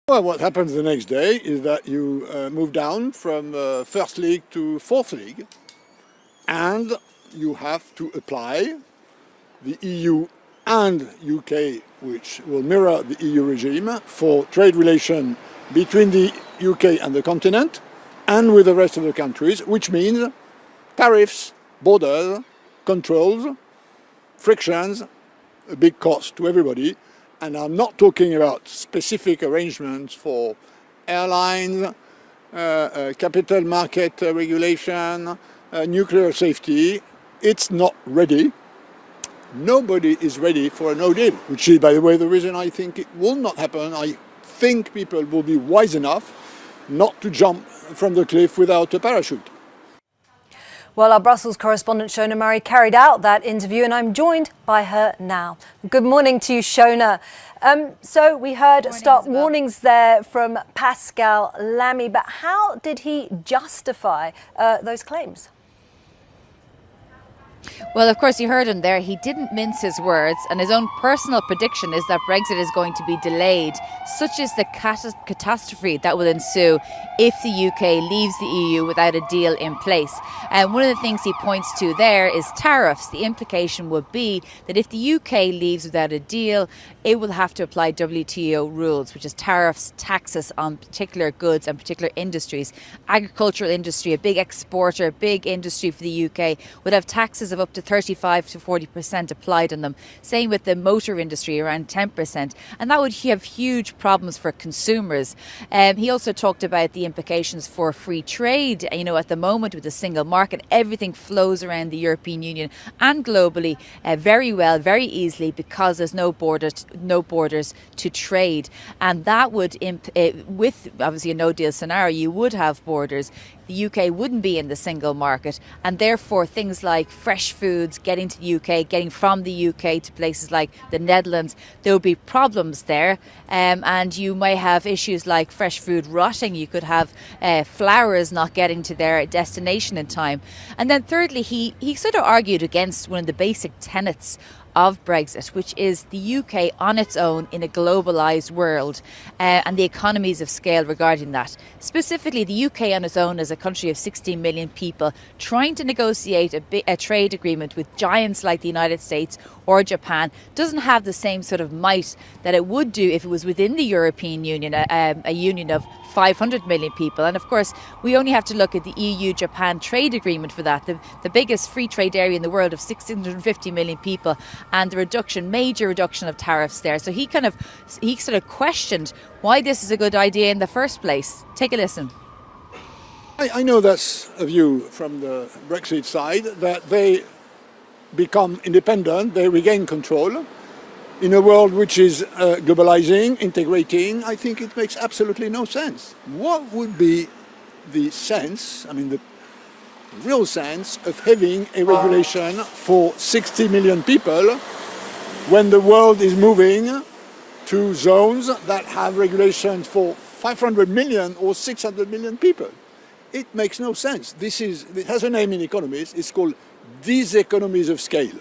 Well, what happens the next day is that you move down from first league to fourth league, and you have to apply the EU and UK, which will mirror the EU regime for trade relation between the UK and the continent and with the rest of the countries, which means tariffs, borders, controls, frictions, a big cost to everybody. And I'm not talking about specific arrangements for airlines, capital market regulation, nuclear safety. It's not ready. Nobody is ready for a no deal, which is, by the way, the reason I think it will not happen. I think people will be wise enough not to jump from the cliff without a parachute. Well, our Brussels correspondent Shona Murray carried out that interview, and I'm joined by her now. Good morning to you, Shona. So we heard stark warnings there from Pascal Lamy, but how did he justify those claims? Well, of course, you heard him there. He didn't mince his words, and his own personal prediction is that Brexit is going to be delayed. Such is the catastrophe that will ensue if the UK leaves the EU without a deal in place. And one of the things he points to there is tariffs. The implication would be that if the UK leaves without a deal, it will have to apply WTO rules, which is tariffs, taxes on particular goods and particular industries. Agricultural industry, a big exporter, big industry for the UK, would have taxes of up to 35 to 40% applied on them. Same with the motor industry, around 10%. And that would have huge problems for consumers. He also talked about the implications for free trade. You know, at the moment with the single market, everything flows around the European Union and globally very well, very easily, because there's no borders to trade. And that would, with obviously a no deal scenario, you would have borders. The UK wouldn't be in the single market, and therefore things like fresh foods getting to the UK, getting from the UK to places like the Netherlands, there would be problems there, and you may have issues like fresh food rotting. You could have flowers not getting to their destination in time. And then thirdly, he sort of argued against one of the basic tenets of Brexit, which is the UK on its own in a globalised world and the economies of scale regarding that. Specifically, the UK on its own as a country of 16 million people trying to negotiate a trade agreement with giants like the United States or Japan doesn't have the same sort of might that it would do if it was within the European Union, a union of 500 million people. And of course, we only have to look at the EU-Japan trade agreement for that, the biggest free trade area in the world of 650 million people, and the major reduction of tariffs there. So he sort of questioned why this is a good idea in the first place. Take a listen. I know that's a view from the Brexit side, that they become independent, they regain control. In a world which is globalizing, integrating, I think it makes absolutely no sense. What would be the sense, the real sense of having a regulation for 60 million people when the world is moving to zones that have regulations for 500 million or 600 million people? It makes no sense. It has a name in economics, it's called diseconomies of scale.